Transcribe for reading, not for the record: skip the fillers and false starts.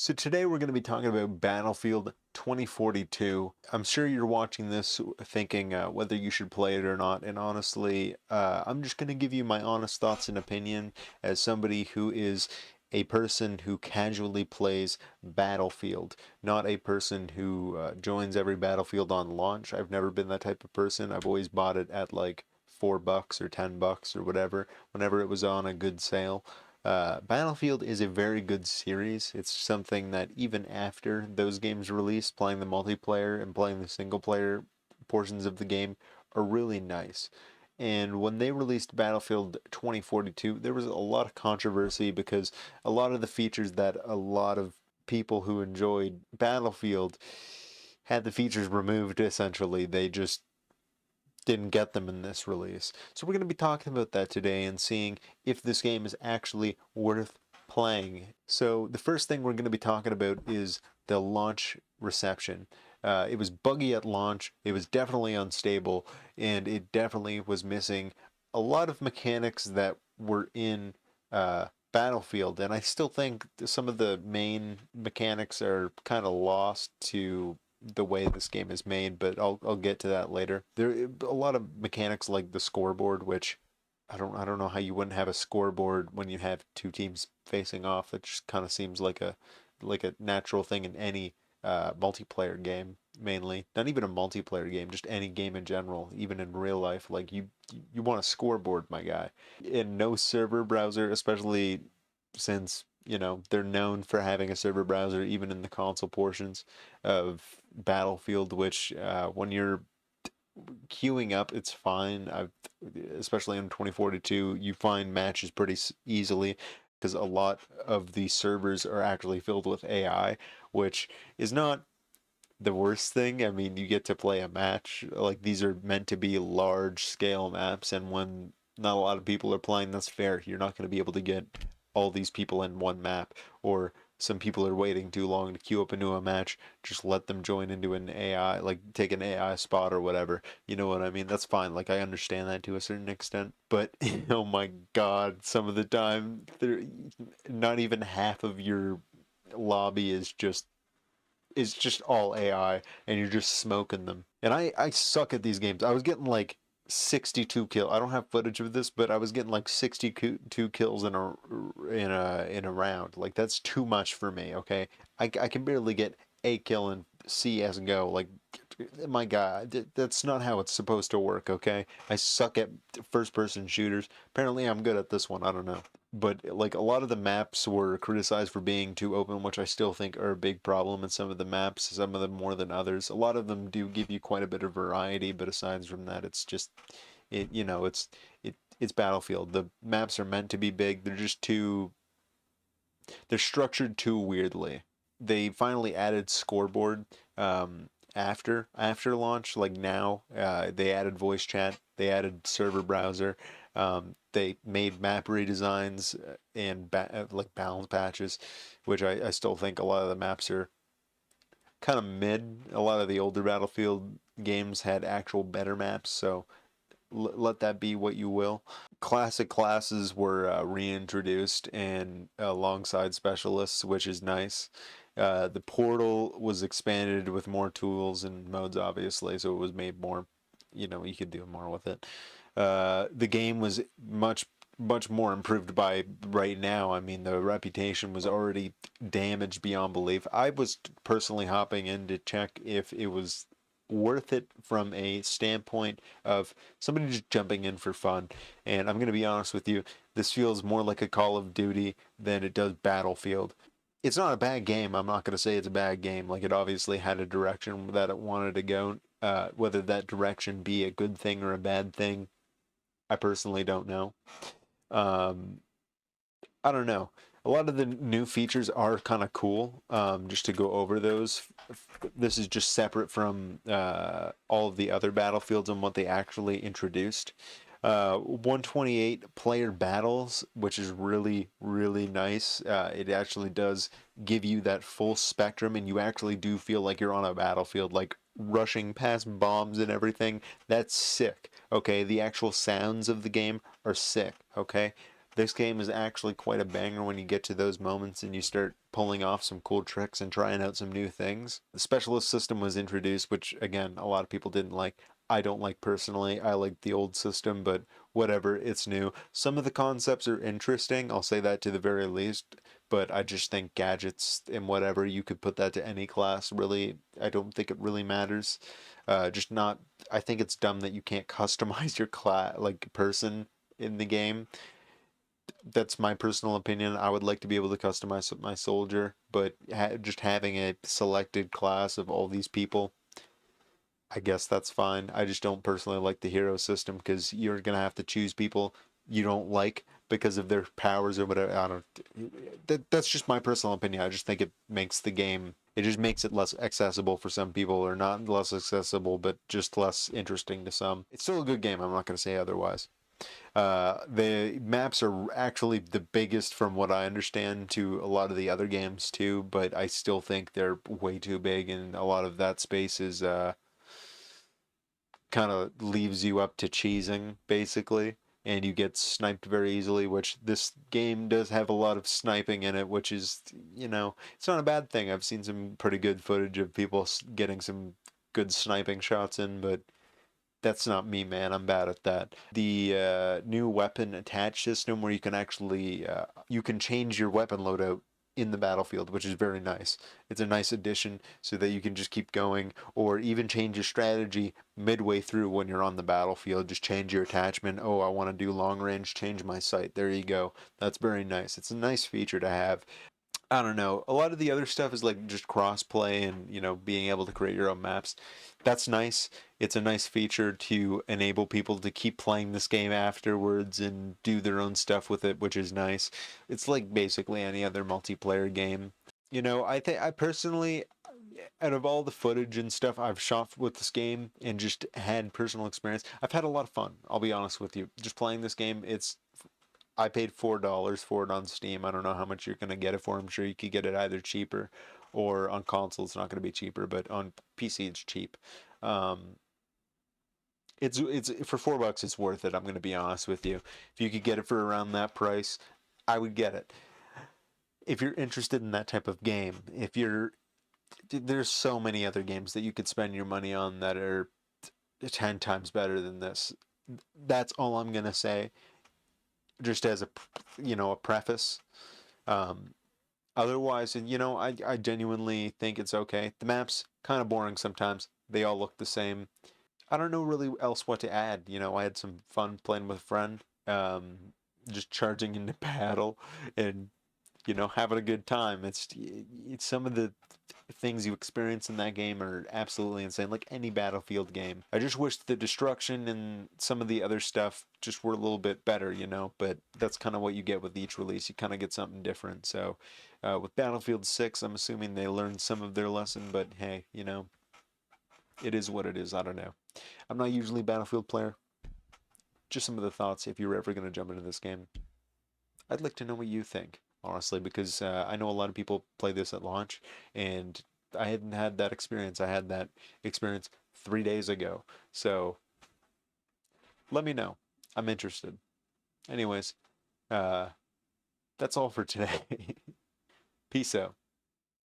So today we're going to be talking about Battlefield 2042. I'm sure you're watching this thinking whether you should play it or not, and honestly, I'm just going to give you my honest thoughts and opinion as somebody who is a person who casually plays Battlefield, not a person who joins every Battlefield on launch. I've never been that type of person. I've always bought it at like $4 or $10 or whatever, whenever it was on a good sale. Battlefield is a very good series. It's something that even after those games release, playing the multiplayer and playing the single player portions of the game are really nice. And when they released Battlefield 2042, there was a lot of controversy because a lot of the features that a lot of people who enjoyed Battlefield had the features removed essentially. They just didn't get them in this release. So we're going to be talking about that today and seeing if this game is actually worth playing. So the first thing we're going to be talking about is the launch reception. It was buggy at launch, it was definitely unstable, and it definitely was missing a lot of mechanics that were in Battlefield. And I still think some of the main mechanics are kind of lost to the way this game is made, but I'll get to that later. There a lot of mechanics like the scoreboard, which I don't know how you wouldn't have a scoreboard when you have two teams facing off. It just kind of seems like a natural thing in any multiplayer game, mainly. Not even a multiplayer game, just any game in general, even in real life. Like you want a scoreboard, my guy. In no server browser, especially since they're known for having a server browser even in the console portions of Battlefield, which when you're queuing up, it's fine. Especially in 2042, you find matches pretty easily because a lot of the servers are actually filled with AI, which is not the worst thing. I mean, you get to play a match. Like, these are meant to be large scale maps, and when not a lot of people are playing, that's fair. You're not going to be able to get all these people in one map, or some people are waiting too long to queue up into a match. Just let them join into an AI, like take an AI spot or whatever. You know what I mean? That's fine. Like, I understand that to a certain extent, but oh my God, some of the time, not even half of your lobby is just all AI, and you're just smoking them. And I suck at these games. I was getting like 62 kill. I don't have footage of this, but I was getting like 62 kills in a round. Like, that's too much for me, okay? I can barely get a kill in CS:GO. Like, my God, that's not how it's supposed to work, okay? I suck at first person shooters. Apparently I'm good at this one. I don't know. But like, a lot of the maps were criticized for being too open, which I still think are a big problem in some of the maps, some of them more than others. A lot of them do give you quite a bit of variety, but aside from that, it's just it's Battlefield. The maps are meant to be big. They're structured too weirdly. They finally added scoreboard after launch. Like, now, they added voice chat. They added server browser. They made map redesigns and like balance patches, which I still think a lot of the maps are kind of mid. A lot of the older Battlefield games had actual better maps, so let that be what you will. Classic classes were reintroduced and alongside specialists, which is nice. The portal was expanded with more tools and modes, obviously, so it was made more, you could do more with it. The game was much more improved by right now. I mean, the reputation was already damaged beyond belief. I was personally hopping in to check if it was worth it from a standpoint of somebody just jumping in for fun. And I'm going to be honest with you, this feels more like a Call of Duty than it does Battlefield. It's not a bad game. I'm not going to say it's a bad game. Like, it obviously had a direction that it wanted to go. Whether that direction be a good thing or a bad thing, I personally don't know. Um, I don't know. A lot of the new features are kind of cool. Just to go over those, this is just separate from all of the other Battlefields and what they actually introduced. 128 player battles, which is really, really nice. It actually does give you that full spectrum, and you actually do feel like you're on a battlefield, like rushing past bombs and everything. That's sick. Okay, the actual sounds of the game are sick. Okay, This game is actually quite a banger when you get to those moments and you start pulling off some cool tricks and trying out some new things. The specialist system was introduced, which again, a lot of people didn't like. I don't like personally. I like the old system, but whatever, it's new. Some of the concepts are interesting, I'll say that to the very least, but I just think gadgets and whatever, you could put that to any class, really. I don't think it really matters. Just not, I think it's dumb that you can't customize your class, like person in the game. That's my personal opinion. I would like to be able to customize my soldier, but just having a selected class of all these people, I guess that's fine. I just don't personally like the hero system because you're gonna have to choose people you don't like because of their powers or whatever. I don't. That's just my personal opinion. I just think it makes the game. It just makes it less accessible for some people, or not less accessible, but just less interesting to some. It's still a good game. I'm not gonna say otherwise. The maps are actually the biggest from what I understand to a lot of the other games too, but I still think they're way too big, and a lot of that space is kind of leaves you up to cheesing basically, and you get sniped very easily, which this game does have a lot of sniping in it, which is, it's not a bad thing. I've seen some pretty good footage of people getting some good sniping shots in, but that's not me, man. I'm bad at that. The new weapon attach system where you can actually you can change your weapon loadout in the battlefield, which is very nice. It's a nice addition so that you can just keep going, or even change your strategy midway through when you're on the battlefield. Just change your attachment. Oh, I want to do long range, change my sight. There you go. That's very nice. It's a nice feature to have. I don't know. A lot of the other stuff is like just cross-play and, being able to create your own maps. That's nice. It's a nice feature to enable people to keep playing this game afterwards and do their own stuff with it, which is nice. It's like basically any other multiplayer game. I think I personally, out of all the footage and stuff I've shot with this game and just had personal experience, I've had a lot of fun. I'll be honest with you. Just playing this game, I paid $4 for it on Steam. I don't know how much you're gonna get it for. I'm sure you could get it either cheaper, or on console it's not gonna be cheaper, but on PC it's cheap. Um, it's for $4 it's worth it. I'm gonna be honest with you. If you could get it for around that price, I would get it. If you're interested in that type of game, there's so many other games that you could spend your money on that are 10 times better than this. That's all I'm gonna say, just as a preface. Um, Otherwise, and I genuinely think it's okay. The map's kind of boring sometimes. They all look the same. I don't know really else what to add. I had some fun playing with a friend, just charging into battle and having a good time. It's some of the things you experience in that game are absolutely insane, like any Battlefield game. I just wish the destruction and some of the other stuff just were a little bit better, but that's kind of what you get with each release. You kind of get something different. So with Battlefield 6, I'm assuming they learned some of their lesson, but hey, it is what it is. I don't know. I'm not usually a Battlefield player. Just some of the thoughts if you're ever going to jump into this game. I'd like to know what you think, honestly, because I know a lot of people play this at launch, and I hadn't had that experience. I had that experience 3 days ago. So let me know. I'm interested. Anyways, uh, that's all for today. Peace out.